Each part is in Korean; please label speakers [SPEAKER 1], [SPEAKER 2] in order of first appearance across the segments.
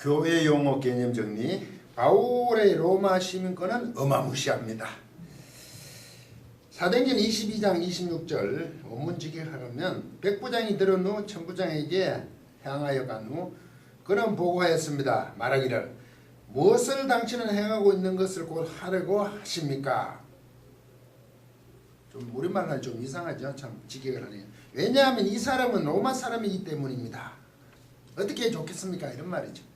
[SPEAKER 1] 교회 용어 개념 정리. 바울의 로마 시민권은 어마무시합니다. 사도행전 22장 26절 원문 직역하면 백부장이 들은 후 천부장에게 향하여 간 후 그는 보고하였습니다. 말하기를 무엇을 당신은 행하고 있는 것을 곧 하려고 하십니까? 좀 우리말은 좀 이상하죠. 참 직역을 하네요. 왜냐하면 이 사람은 로마 사람이기 때문입니다. 어떻게 좋겠습니까? 이런 말이죠.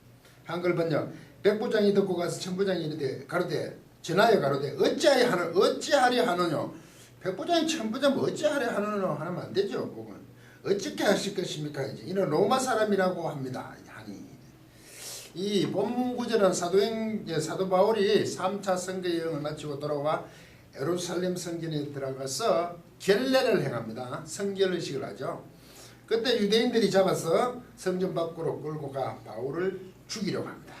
[SPEAKER 1] 한글 번역. 백부장이 듣고 가서 천부장이 이르되 가로되 전하여 가로되 어찌하려 하느뇨. 백부장이 천부장 어찌하려 하느뇨 하면 안 되죠. 그건 어떻게 하실 것입니까? 이제 이는 로마 사람이라고 합니다. 하니 이 본문 구절은 사도 바울이 3차 선교 여행을 마치고 돌아와 예루살렘 성전에 들어가서 결례를 행합니다. 성결의식을 하죠. 그때 유대인들이 잡아서 성전 밖으로 끌고 가 바울을 죽이려고 합니다.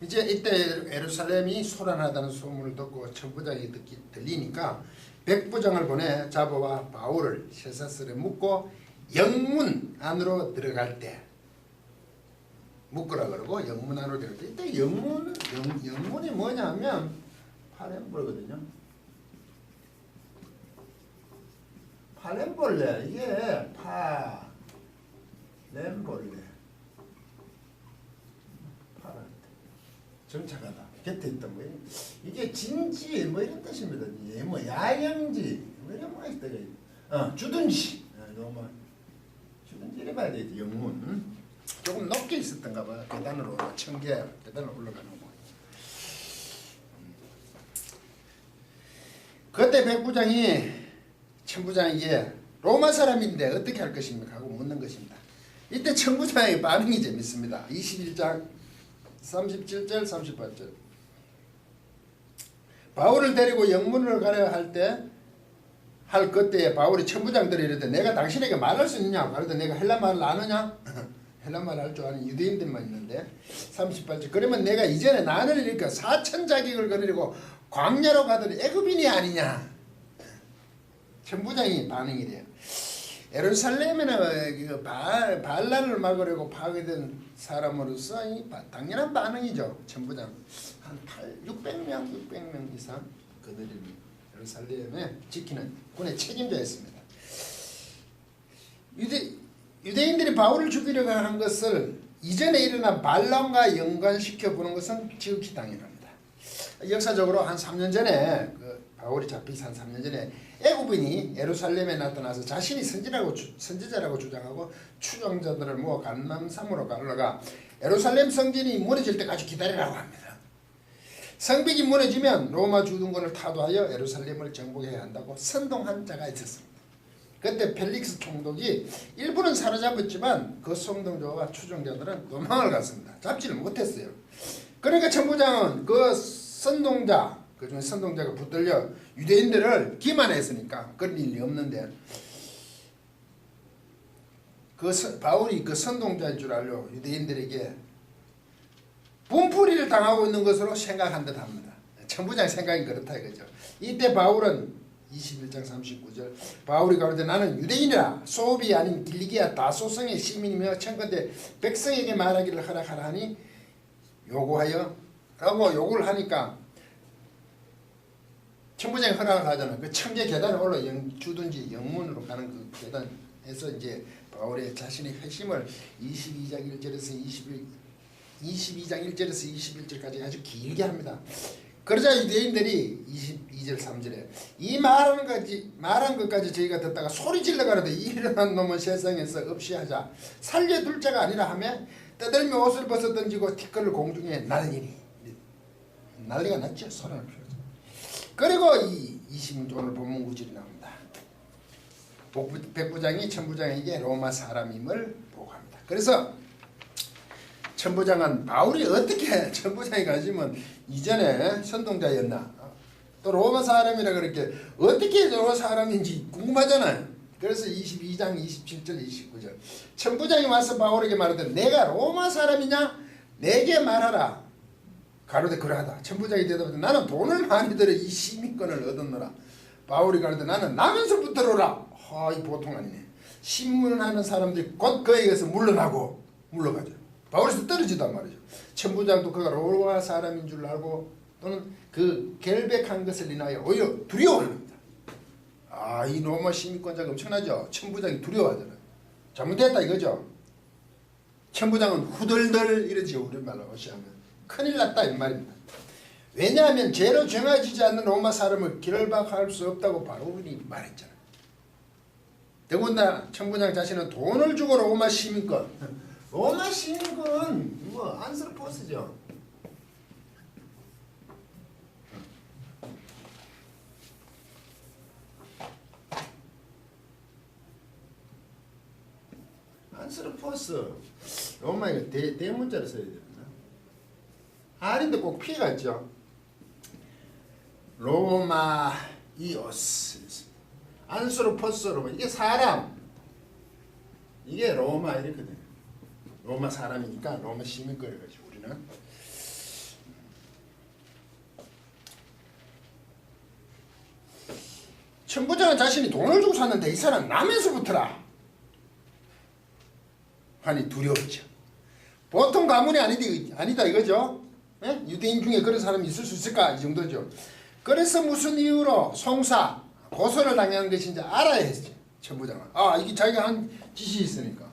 [SPEAKER 1] 이제 이때 예루살렘이 소란하다는 소문을 듣고 천부장이 들리니까 백부장을 보내 잡아와 바울을 쇠사슬에 묶고 영문 안으로 들어갈 때 묶으라 그러고 영문 안으로 들어갈 때 이때 영문이 뭐냐면 파렘볼거든요. 파렘볼레 이게 파렘볼레 정착하다 곁에 있던 거예요. 이게 진지 뭐 이런 뜻입니다. 예, 뭐 야영지 뭐 이런 거 있다. 주둔지 너무 주둔지 이래 봐야 되겠지. 영문 조금 높게 있었던가 봐. 계단으로 청계 계단으로 올라가는 거. 그때 백부장이 천부장에게 로마 사람인데 어떻게 할 것입니까? 하고 묻는 것입니다. 이때 천부장의 반응이 재밌습니다. 21장 37절 38절 바울을 데리고 영문을 가려 할 그때에 바울이 천부장들이 이르되 내가 당신에게 말할 수 있느냐? 그래도 내가 헬라말을 아느냐? 헬라말 할 줄 아는 유대인들만 있는데 38절 그러면 내가 이전에 나를 일으켜 4천 자격을 거느리고 광야로 가더니 애굽인이 아니냐? 천부장이 반응이래요. 예루살렘에는 반란을 막으려고 파괴된 사람으로서 당연한 반응이죠. 천부장 한 600명 이상 그들이 예루살렘에 지키는 군의 책임자였습니다. 유대인들이 바울을 죽이려고 한 것을 이전에 일어난 반란과 연관시켜 보는 것은 지극히 당연합니다. 역사적으로 한 3년 전에 바울이 잡히기 한 3년 전에 애굽인이 예루살렘에 나타나서 자신이 선지자라고 주장하고 추종자들을 모아 감람산으로 가려가 예루살렘 성전이 무너질 때까지 기다리라고 합니다. 성벽이 무너지면 로마 주둔군을 타도하여 예루살렘을 정복해야 한다고 선동한 자가 있었습니다. 그때 펠릭스 총독이 일부는 사로잡았지만 그 선동자와 추종자들은 도망을 갔습니다. 잡지를 못했어요. 그러니까 천부장은 그 선동자 그중에 선동자가 붙들려 유대인들을 기만했으니까 그런 일이 없는데 바울이 그 선동자인 줄 알려 유대인들에게 분풀이를 당하고 있는 것으로 생각한 듯 합니다. 천부장 생각이 그렇다 이거죠. 이때 바울은 21장 39절 바울이 가로되 나는 유대인이라 소읍이 아닌 길리기아 다소성의 시민이며 청컨대 백성에게 말하기를 허락하라 하니 요구하여 라고 요구를 하니까 천부장이 허락을 하잖아요. 그 청계 계단에 올라 주든지 영문으로 가는 그 계단에서 이제 바울의 자신의 회심을 22장 1절에서 21절까지 아주 길게 합니다. 그러자 유대인들이 22절 3절에 이 말한 것까지 저희가 듣다가 소리 질러 가로되 이런 놈은 세상에서 없이 하자 살려둘 자가 아니라 하며 떠들며 옷을 벗어 던지고 티끌을 공중에 날리니 난리가 났죠. 소란을 피우죠. 그리고 이 20절 오늘 본문 구절이 나옵니다. 백부장이 천부장에게 로마 사람임을 보고합니다. 그래서 천부장은 바울이 어떻게 천부장이 가지면 이전에 선동자였나 또 로마 사람이라 그렇게 어떻게 로마 사람인지 궁금하잖아요. 그래서 22장 27절 29절 천부장이 와서 바울에게 말하되 내가 로마 사람이냐 내게 말하라. 가로되 그러하다. 천부장이 대답하되 나는 돈을 많이 들여 이 시민권을 얻었노라. 바울이 가로되 나는 나면서부터 들어오라. 이 보통 아니네. 신문하는 사람들이 곧 그에게서 물러가죠. 바울에서 떨어지단 말이죠. 천부장도 그가 로마 사람인 줄 알고 또는 그 결백한 것을 인하여 오히려 두려워하는 겁니다. 아, 이 로마 시민권자가 엄청나죠. 천부장이 두려워하잖아요. 잘못됐다 이거죠. 천부장은 후덜덜 이러지, 우리말로 하면 큰일 났다 이 말입니다. 왜냐하면 죄로 정해지지 않는 로마 사람을 결박할 수 없다고 바울이 말했잖아요. 더군다나 천부장 자신은 돈을 주고 로마 시민권, 로마 시민권 뭐 안스르포스죠. 안스르포스 로마 이거 대문자로 써야 되나? 할인도 꼭 피가 있죠. 로마 이오스 안스르포스로 이게 사람, 이게 로마 이렇거든요. 로마 사람이니까 로마 시민권을 가지고 우리는 천부장은 자신이 돈을 주고 샀는데 이 사람 남에서부터라 하니 두렵죠. 보통 가문이 아니다 이거죠. 예? 유대인 중에 그런 사람이 있을 수 있을까 이 정도죠. 그래서 무슨 이유로 송사 고소를 당하는 것인지 알아야 했죠. 천부장은 이게 자기가 한 짓이 있으니까.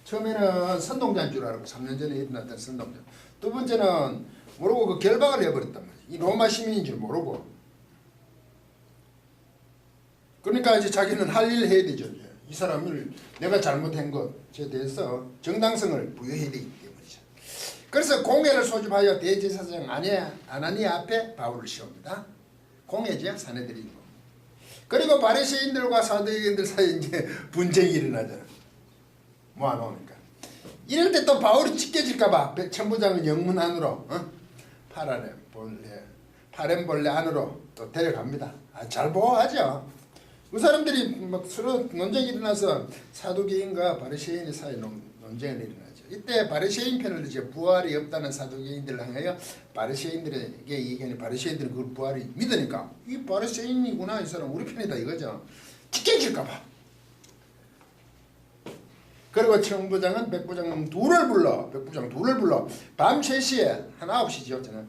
[SPEAKER 1] 처음에는 선동자인 줄 알고 3년 전에 일어났던 선동자. 두 번째는 모르고 그 결박을 해버렸단 말이에요. 이 로마 시민인 줄 모르고. 그러니까 이제 자기는 할 일을 해야 되죠. 이 사람을 내가 잘못한 것에 대해서 정당성을 부여해야 되기 때문이죠. 그래서 공회를 소집하여 대제사장 아나니아 앞에 바울을 세웁니다. 공회죠, 사내들이. 그리고 바리새인들과 사두개인들 사이에 이제 분쟁이 일어나잖아. 모아놓으니까. 이럴 때 또 바울이 찢겨질까봐 천부장은 영문 안으로 파렘볼레 안으로 또 데려갑니다. 잘 보호하죠. 그 사람들이 막 서로 논쟁이 일어나서 사두개인과 바리새인 사이 논쟁이 일어나죠. 이때 바리새인 편을 이제 부활이 없다는 사두개인들을 향하여 바리새인들에게 얘기하니 바리새인들은 그걸 부활이 믿으니까 이 바리새인이구나, 이 사람 우리 편이다 이거죠. 찢겨질까봐. 그리고 천부장은 백부장 둘을 불러 밤 3시에 한 9시죠. 저는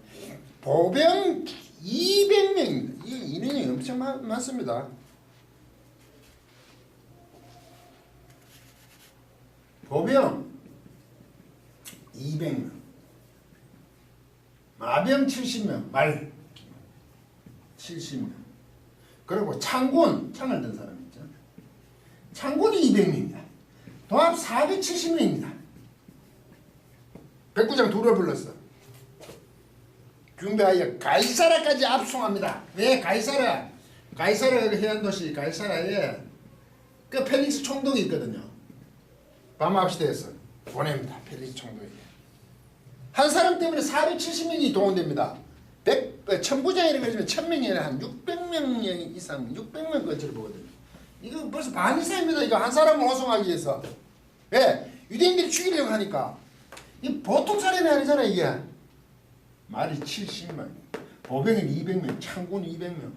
[SPEAKER 1] 보병 200명입니다. 이 인원이 엄청 많습니다. 보병 200명, 마병 70명, 말 70명, 그리고 창군, 창을 든 사람 있죠. 창군이 200명입니다. 도합 470명입니다. 백부장 둘을 불렀어. 준비하여 가이사라까지 압송합니다. 왜 가이사라? 가이사라가 그 해안도시 가이사라에 그 펠릭스 총독이 있거든요. 밤 9시대에서 보냅니다. 펠릭스 총독에게. 한 사람 때문에 470명이 동원됩니다. 천부장이라고 하면 1000명이 아니라 한 600명 이상, 600명 건처를 보거든요. 이거 벌써 반 이상입니다. 이거 한 사람을 호송하기 위해서. 왜? 유대인들이 죽이려고 하니까. 이 보통 사람이 아니잖아 이게. 말이 70명, 보병이 200명, 창군이 200명.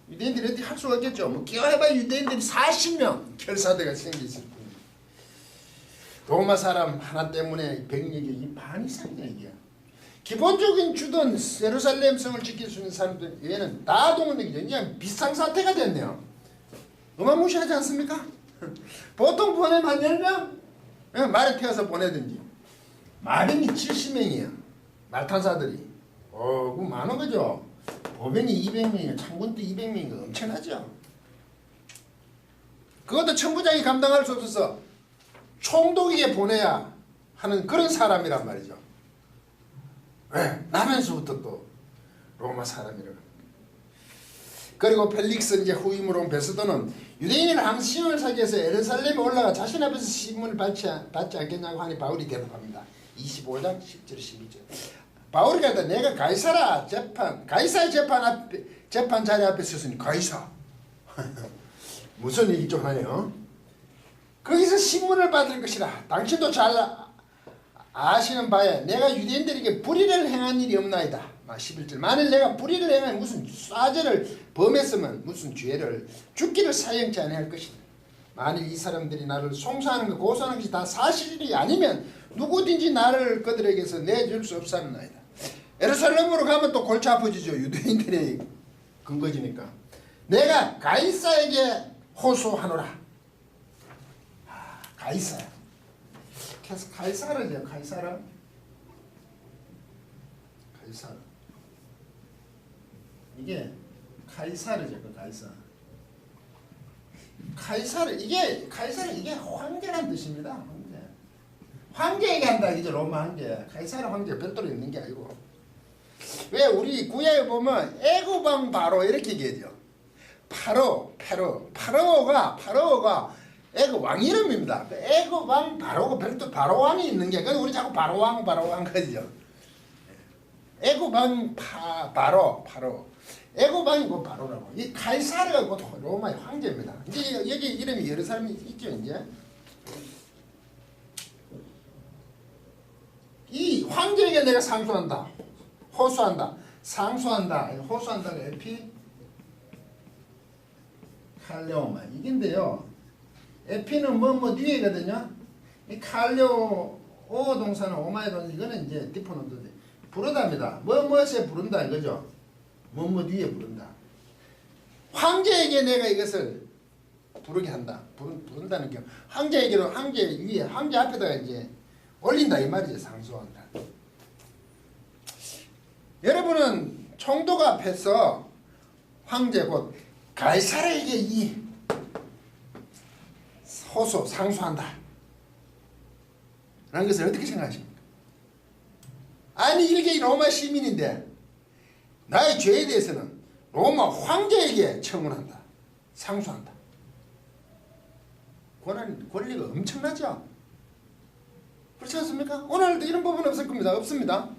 [SPEAKER 1] 유대인들이 어떻게 할 수가 없겠죠. 뭐 끼워해봐야 유대인들이 40명 결사대가 생겼을 뿐. 로마 사람 하나 때문에 병력이 반 이상이야 이게. 기본적인 주던 예루살렘 성을 지킬 수 있는 사람들 얘는 다 동원되기 그냥 비상사태가 됐네요. 어마무시하지 않습니까? 보통 보내면 한 10명? 말에 태워서 보내든지. 마병이 70명이에요. 말탄사들이. 그거 많은 거죠. 보병이 200명이에요. 창군도 200명이고 엄청나죠. 그것도 천부장이 감당할 수 없어서 총독에게 보내야 하는 그런 사람이란 말이죠. 왜? 나면서부터 또 로마 사람이라고. 그리고 펠릭스 이제 후임으로 온 베스도는 유대인을 항신을 사기 위해서 예루살렘에 올라가 자신 앞에서 신문을 받지 않겠냐고 하니 바울이 대답합니다. 25장 10절 11절. 바울이 가다 내가 가이사 재판 자리 앞에 섰으니 가이사 무슨 얘기 좀 하네요. 거기서 신문을 받을 것이라. 당신도 잘 아시는 바에 내가 유대인들에게 불의를 행한 일이 없나이다. 11절. 만일 내가 불의를 행한 무슨 쏴죄를 범했으면 무슨 죄를 죽기를 사형치 아니할 것이다. 만일 이 사람들이 나를 송사하는 것 고소하는 것이 다 사실이 아니면 누구든지 나를 그들에게서 내줄 수 없사옵나이다. 예루살렘으로 가면 또 골치 아프지죠. 유대인들의 근거지니까. 내가 가이사에게 호소하노라. 가이사. 그래서 가이사르죠. 가이사르. 가이사르. 이게 가이사르죠. 그 가이사. 가이사르 이게 가이사르 이게 황제란 뜻입니다. 황제. 황제 얘기한다 이제 로마 황제. 가이사르 황제 별도로 있는 게 아니고. 왜 우리 구약에 보면 애굽 왕 바로 이렇게 얘기해요. 파로가 애굽 왕 이름입니다. 애굽 왕 바로가 별도 바로 왕이 있는 게 그래서 우리 자꾸 바로 왕 그러죠. 애굽 왕 바로 애굽 왕이 곧 바로라고. 이 가이사르가 곧 로마의 황제입니다. 이제 여기 이름이 여러 사람이 있죠. 이제 이 황제에게 내가 상소한다. 호소한다. 상소한다. 호소한다가 에피 칼레오마 이긴데요. 에피는 뭐 뒤에거든요. 이 칼레오 동사는 오마의 동사 이거는 이제 디포노드인데 부르다입니다. 무엇에 부른다 이거죠. 뭐 뒤에 부른다. 황제에게 내가 이것을 부르게 한다. 부른다는 게 황제에게로 황제 위에 황제 앞에다가 이제 올린다 이 말이죠. 상소한다. 여러분은 총독 앞에서 황제 곧 가이사르에게 이 호소 상소한다 라는 것을 어떻게 생각하십니까? 아니 이게 로마 시민인데 나의 죄에 대해서는 로마 황제에게 청원한다. 상소한다. 권리가 엄청나죠? 그렇지 않습니까? 오늘도 이런 부분은 없을 겁니다. 없습니다.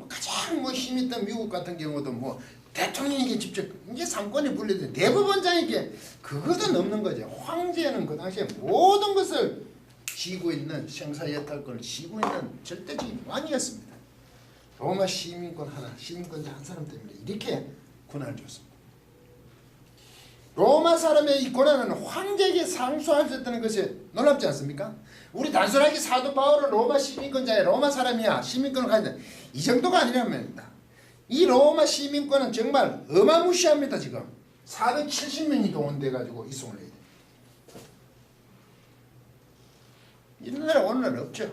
[SPEAKER 1] 가장 힘있던 미국 같은 경우도 대통령에게 직접 이게 상권이 분리돼 대법원장에게 그것도 넘는 거죠. 황제는 그 당시에 모든 것을 쥐고 있는 생사여탈권을 쥐고 있는 절대적인 왕이었습니다. 로마 시민권자 한 사람 때문에 이렇게 권한을 줬습니다. 로마 사람의 이 권한은 황제에게 상소할 수 있다는 것이 놀랍지 않습니까? 우리 단순하게 사도 바울은 로마 시민권자야 로마 사람이야 시민권을 가진다 이 정도가 아니란 말입니다. 이 로마 시민권은 정말 어마무시합니다. 지금 470명이 동원돼가지고 이송을 해야 돼. 이런 나라 오늘날 없죠.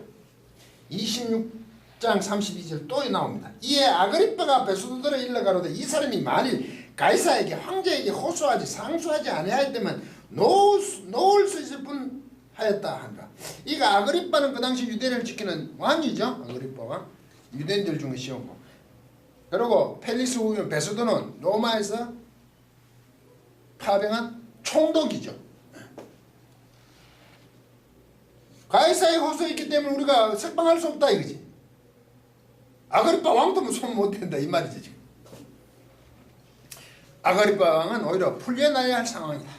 [SPEAKER 1] 26장 32절 또 나옵니다. 이에 아그리빠가 베소도들을 일러가로되 이 사람이 만일 가이사에게 황제에게 호소하지 상소하지 아니하였다면 놓을 수 있을 뿐 하였다 한다. 이거 아그리빠는 그 당시 유대인을 지키는 왕이죠. 아그리빠가 유대인들 중에 시험고. 그리고 펠리스 후인 베소도는 로마에서 파병한 총독이죠. 가이사의 호소했기 때문에 우리가 석방할 수 없다 이거지. 아그리빠 왕도 손 못 댄다 이 말이지 지금. 아그리빠 왕은 오히려 풀려나야 할 상황이다.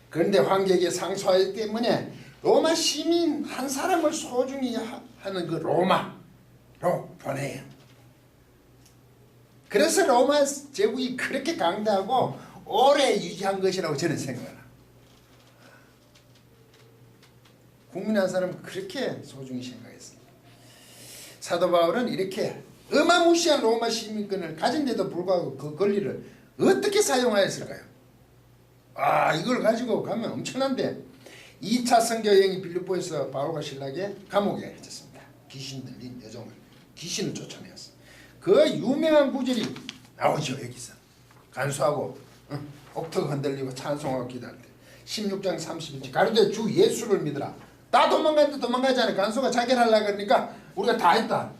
[SPEAKER 1] 그런데 황제에게 상소하기 때문에 로마 시민 한 사람을 소중히 하는 그 로마로 보내요. 그래서 로마 제국이 그렇게 강대하고 오래 유지한 것이라고 저는 생각합니다. 국민 한 사람은 그렇게 소중히 생각했습니다. 사도 바울은 이렇게 어마무시한 로마 시민권을 가진데도 불구하고 그 권리를 어떻게 사용하였을까요? 이걸 가지고 가면 엄청난데 2차 선교 여행이 빌립보에서 바울과 실라게 감옥에 갇혔습니다. 귀신 들린 여종을 귀신을 쫓아내었어. 그 유명한 구절이 나오죠. 여기서 간수하고 옥토가 흔들리고 찬송하고 기도할 때 16장 30절 가로되 주 예수를 믿으라. 나 도망가는데 도망가지 않아. 간수가 자결하려고 그러니까 우리가 다 했다.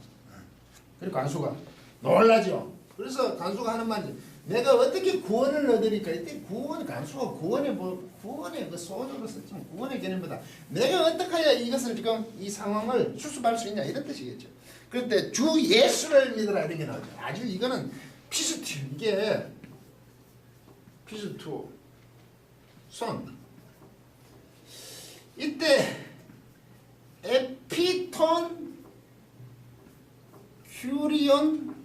[SPEAKER 1] 그리고 간수가 놀라죠. 그래서 간수가 하는 말이 내가 어떻게 구원을 얻으니까 이때 간수가 구원의 그 소조로서 좀 구원의 개념보다 내가 어떻게 해야 이것을 지금 이 상황을 수습할 수 있냐 이런 뜻이겠죠. 그럴 때 주 예수를 믿으라 이런 게 나오죠. 아주 이거는 피스트 이게 피스투 손 이때 에피톤 큐리온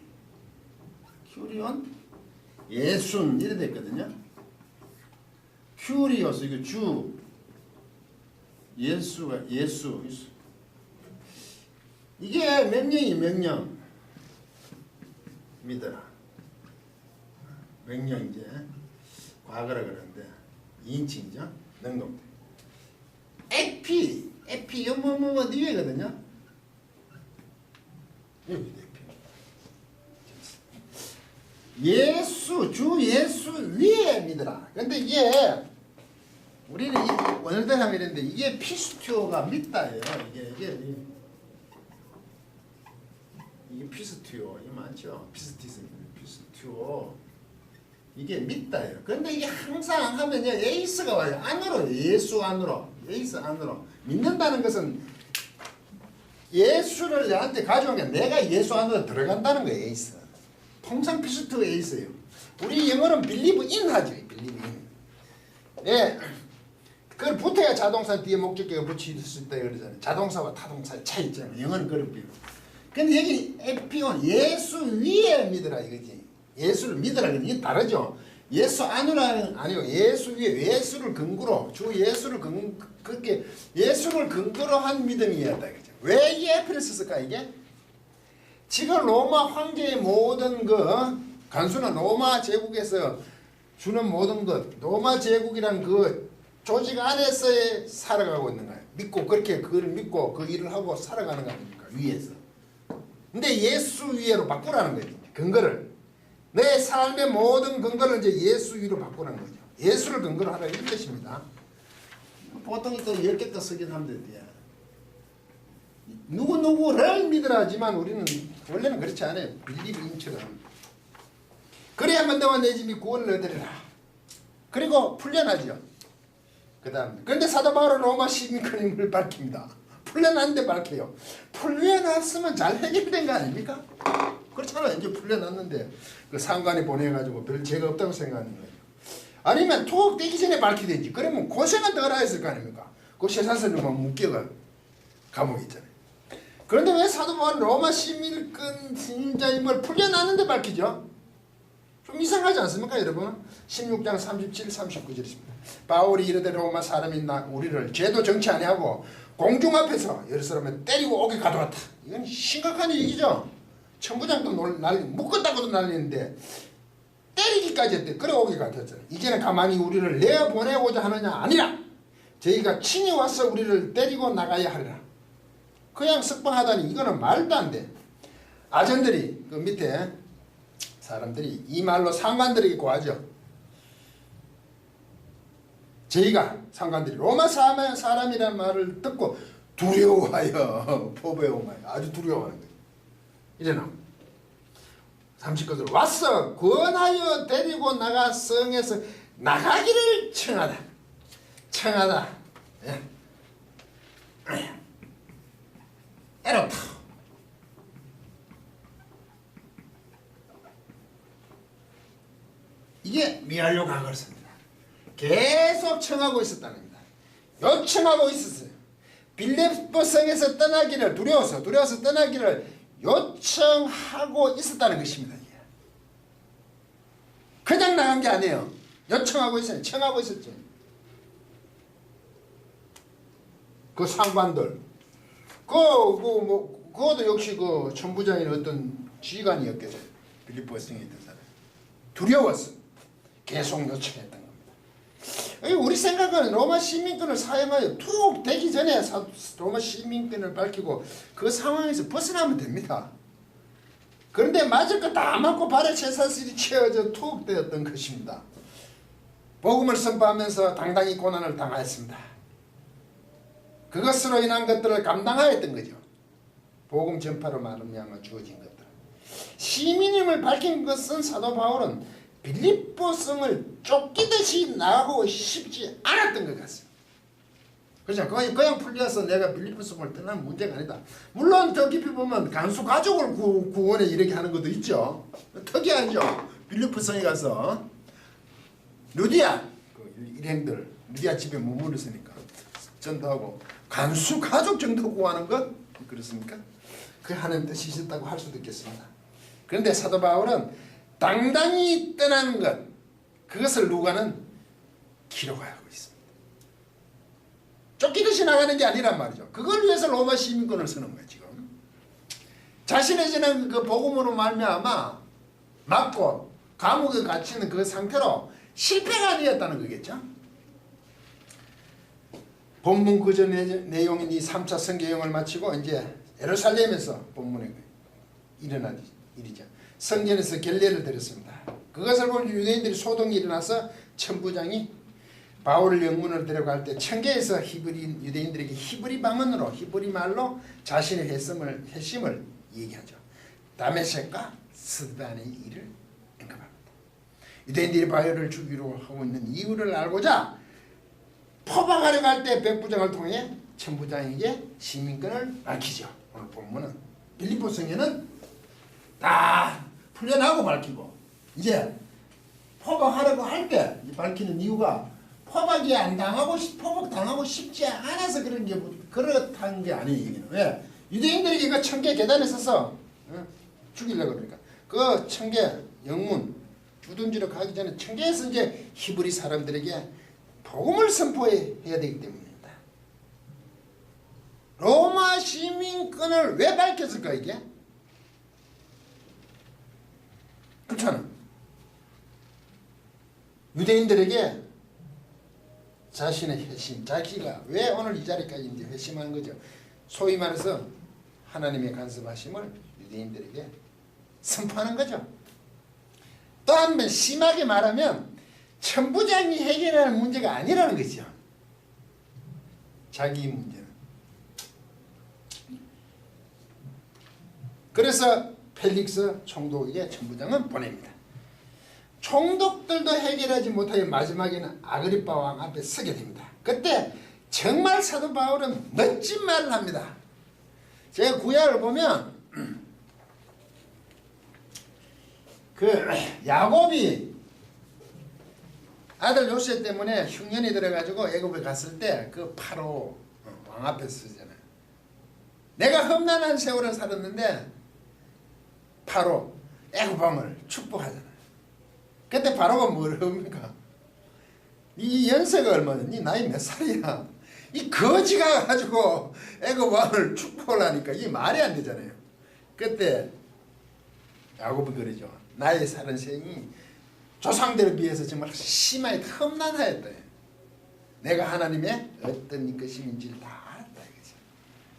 [SPEAKER 1] 예순 이래 됐거든요. 큐리오스 이거 주 예수. 이게 명령. 믿어라. 명령 이제 과거라 그러는데 2인칭이죠. 능동. 에피 뭐뭐 뒤에거든요. 여기 예수 주 예수 위에 믿으라. 근데 이게 우리는 오늘도 하면 이랬는데 이게 피스튜어가 믿다예요. 이게 피스튜어 이 맞죠? 피스튜어 이게 믿다예요. 근데 이게 항상 하면 에이스가 와요. 안으로 예수 안으로 에이스 안으로 믿는다는 것은 예수를 내한테 가져온 게 내가 예수 안으로 들어간다는 거예요. 에이스. 통상 피스튜어 에이스예요. 우리 영어는 believe in 하죠. believe in. 예. 그걸 붙어야 자동사 뒤에 목적격을 붙일 수 있다 그러잖아요. 자동사와 타동사의 차이 있잖아요. 영어는 그런 비유. 근데 여기 에피온 예수 위에 믿으라 이거지. 예수를 믿으라 이게 다르죠. 예수 안으로는 아니요. 예수 위에 예수를 근거로 주 예수를 그렇게 예수를 근거로 한 믿음이었다 이거죠. 왜 이 에피를 썼을까 이게? 지금 로마 황제의 모든 간수는 로마 제국에서 주는 모든 것 로마 제국이란 그 조직 안에서 살아가고 있는 거예요. 믿고 그렇게 그걸 믿고 그 일을 하고 살아가는 거 아닙니까? 위에서. 근데 예수 위에로 바꾸라는 거죠. 근거를. 내 삶의 모든 근거를 이제 예수 위로 바꾸라는 거죠. 예수를 근거로 하라 이런 뜻입니다. 보통 또 10개 또 쓰긴 하는데 누구를 믿으라 하지만 우리는 원래는 그렇지 않아요. 빌리브 인처럼. 그래야만 너와 내 집이 구원을 얻으리라. 그리고 풀려나죠. 그 다음 그런데 사도 바울은 로마 시민권임을 밝힙니다. 풀려났는데 밝혀요. 풀려났으면 잘 해결된 거 아닙니까? 그렇잖아요. 이제 풀려났는데 그 상관이 보내가지고 별 죄가 없다고 생각하는 거예요. 아니면 투옥되기 전에 밝히든지 그러면 고생은 덜 했을 거 아닙니까? 그 쇠사슬로만 묶여가 감옥에 있잖아요. 그런데 왜 사도 바울은 로마 시민권임을 풀려났는데 밝히죠? 좀 이상하지 않습니까 여러분? 16장 37, 39절 있습니다. 바울이 이르되 로마 사람이 우리를 죄도 정치 아니하고 공중 앞에서 여러 사람을 때리고 오게 가져왔다. 이건 심각한 얘기죠. 천부장도 묶었다고도 난리는데 때리기까지 했대. 그래 오게 가져왔잖아요. 이제는 가만히 우리를 내보내고자 하느냐 아니라 저희가 친히 와서 우리를 때리고 나가야 하리라. 그냥 석방하다니 이거는 말도 안 돼. 아전들이 그 밑에 사람들이 이 말로 상관들에게 고하죠. 저희가 상관들이 로마 사람이라는 말을 듣고 두려워하여 포배오마여 아주 두려워하는 거예요. 이래나 30것으로 왔어 권하여 데리고 나가 성에서 나가기를 청하다 예. 에로타 이게 미완료 과거를 씁니다. 계속 청하고 있었다는 겁니다. 요청하고 있었어요. 빌립보 성에서 떠나기를 두려워서 떠나기를 요청하고 있었다는 것입니다. 그냥 나간 게 아니에요. 요청하고 있어요. 청하고 있었죠. 그 상관들 그것도 역시 그 천부장인 어떤 지휘관이었겠죠. 빌립보 성에 있던 사람 두려웠어. 계속 요청했던 겁니다. 우리 생각은 로마 시민권을 사용하여 투옥되기 전에 로마 시민권을 밝히고 그 상황에서 벗어나면 됩니다. 그런데 맞을 거 다 맞고 발에 쇠사슬이 채워져 투옥되었던 것입니다. 복음을 선포하면서 당당히 고난을 당하였습니다. 그것으로 인한 것들을 감당하였던 거죠. 복음 전파로 말미암아 주어진 것들. 시민임을 밝힌 것은 사도 바울은 빌립보 성을 쫓기듯이 나가고 싶지 않았던 것 같습니다. 그렇죠? 그냥 풀려서 내가 빌립보 성을 떠나는 문제가 아니다. 물론 더 깊이 보면 간수 가족을 구원에 이르게 하는 것도 있죠. 특이하죠. 빌립보 성에 가서 루디아 일행들 루디아 집에 머무르으니까 전도하고 간수 가족 정도 구하는 것 그렇습니까? 그 하나님 뜻이 있었다고 할 수도 있겠습니다. 그런데 사도 바울은 당당히 떠나는 것 그것을 누가는 기록하고 있습니다. 쫓기듯이 나가는 게 아니란 말이죠. 그걸 위해서 로마 시민권을 쓰는 거예요. 지금 자신의 지는 그 복음으로 말미암아 맞고 감옥에 갇히는 그 상태로 실패가 아니었다는 거겠죠. 본문 그전 내용인 이 3차 선교여행을 마치고 이제 예루살렘에서 본문에 일어난 일이죠. 성전에서 결례를 드렸습니다. 그것을 본 유대인들이 소동이 일어나서 천부장이 바울을 영문을 데려갈 때 청계에서 유대인들에게 히브리 방언으로 히브리 말로 자신의 회심을 얘기하죠. 다메섹과 스단의 일을 언급합니다. 유대인들이 바울을 죽이려 하고 있는 이유를 알고자 포박하려 갈 때 백부장을 통해 천부장에게 시민권을 밝히죠. 오늘 본문은 빌립보 성에는 다 풀려나고 밝히고 이제 포박하려고 할 때 밝히는 이유가 포박이 안 당하고 포박 당하고 싶지 않아서 그런 게 그렇다는 게 아니에요. 얘기는 왜 유대인들에게 그 청계 계단에 서서 죽이려고 그러니까 그 청계 영문 주둔지로 가기 전에 청계에서 이제 히브리 사람들에게 복음을 선포해야 되기 때문입니다. 로마 시민권을 왜 밝혔을까 이게? 그렇잖아. 유대인들에게 자신의 회심, 자기가 왜 오늘 이 자리까지 이제 회심하는 거죠. 소위 말해서 하나님의 간섭하심을 유대인들에게 선포하는 거죠. 또 한 번 심하게 말하면 천부장이 해결하는 문제가 아니라는 거죠. 자기 문제는. 그래서 펠릭스 총독에게 천부장은 보냅니다. 총독들도 해결하지 못하여 마지막에는 아그리파 왕 앞에 서게 됩니다. 그때 정말 사도 바울은 멋진 말을 합니다. 제가 구약을 보면 그 야곱이 아들 요셉 때문에 흉년이 들어가지고 애굽에 갔을 때 그 파로 왕 앞에 서잖아요. 내가 험난한 세월을 살았는데 파로 애굽 왕을 축복하잖아요. 그때 바로가 뭘 합니까? 이 연세가 얼마냐? 니 나이 몇 살이야? 이 거지가 가지고 애굽 왕을 축복을 하니까 이게 말이 안 되잖아요. 그때 야곱은 그러죠. 나의 사는 생이 조상들에 비해서 정말 심하게 험난하였다. 내가 하나님의 어떤 것임인지를 다 알았다 이거죠.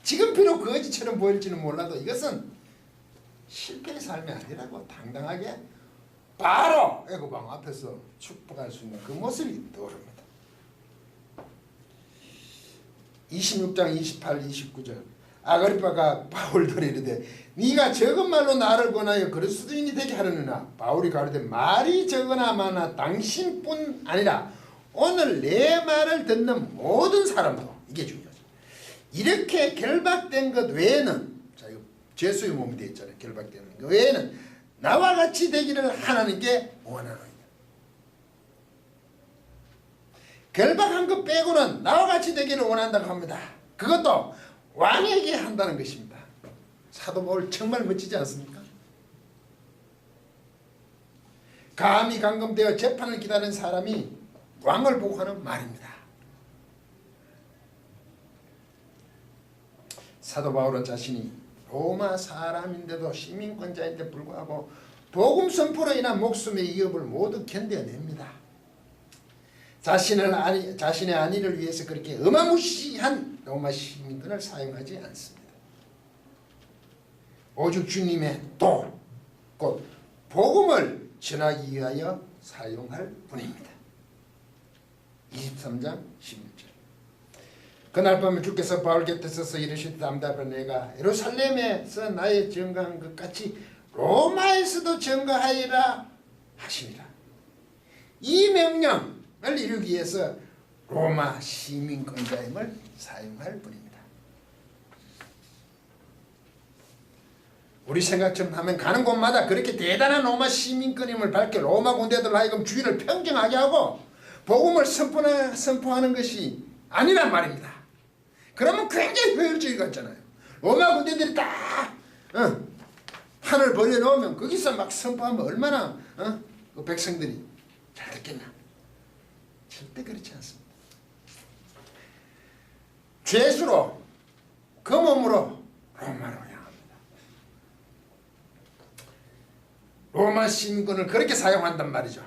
[SPEAKER 1] 지금 비록 거지처럼 보일지는 몰라도 이것은 실패의 삶이 아니라고 당당하게 바로 애굽 왕 앞에서 축복할 수 있는 그 모습이 떠오릅니다. 26장 28, 29절 아그리파가 바울들에게 이르되 네가 적은 말로 나를 권하여 그리스도인이 되게 하려느냐. 바울이 가로되 말이 적으나 많아 당신뿐 아니라 오늘 내 말을 듣는 모든 사람도 이게 중요하죠. 이렇게 결박된 것 외에는 자 이거 죄수의 몸이 되어 있잖아요. 결박되는 것 외에는 나와 같이 되기를 하나님께 원하노이다. 결박한 것 빼고는 나와 같이 되기를 원한다고 합니다. 그것도 왕에게 한다는 것입니다. 사도 바울 정말 멋지지 않습니까? 감히 감금되어 재판을 기다리는 사람이 왕을 보고 하는 말입니다. 사도 바울은 자신이 로마 사람인데도 시민권자인데 불구하고 복음 선포로 인한 목숨의 위협을 모두 견뎌냅니다. 자신의 안위를 위해서 그렇게 어마무시한 로마 시민권을 사용하지 않습니다. 오직 주님의 도, 곧 복음을 전하기 위하여 사용할 뿐입니다. 23장 16절 그날 밤에 주께서 바울 곁에 서서 이르시되 담답하라 내가 예루살렘에서 나의 증거한 것 같이 로마에서도 증거하리라 하시니라. 이 명령을 이루기 위해서 로마 시민권자임을 사용할 뿐입니다. 우리 생각처럼 하면 가는 곳마다 그렇게 대단한 로마 시민권임을 밝혀 로마 군대들 하여금 주의를 평정하게 하고 복음을 선포하는 것이 아니란 말입니다. 그러면 굉장히 효율적일 것 같잖아요. 로마 군대들이 딱 판을 벌려놓으면 거기서 막 선포하면 얼마나 그 백성들이 잘 듣겠나. 절대 그렇지 않습니다. 죄수로 그 몸으로 로마로 향합니다. 로마 신군을 그렇게 사용한단 말이죠.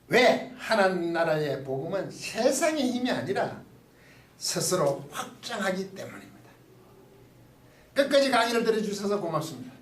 [SPEAKER 1] 왜? 하나님 나라의 복음은 세상의 힘이 아니라 스스로 확장하기 때문입니다. 끝까지 강의를 들어주셔서 고맙습니다.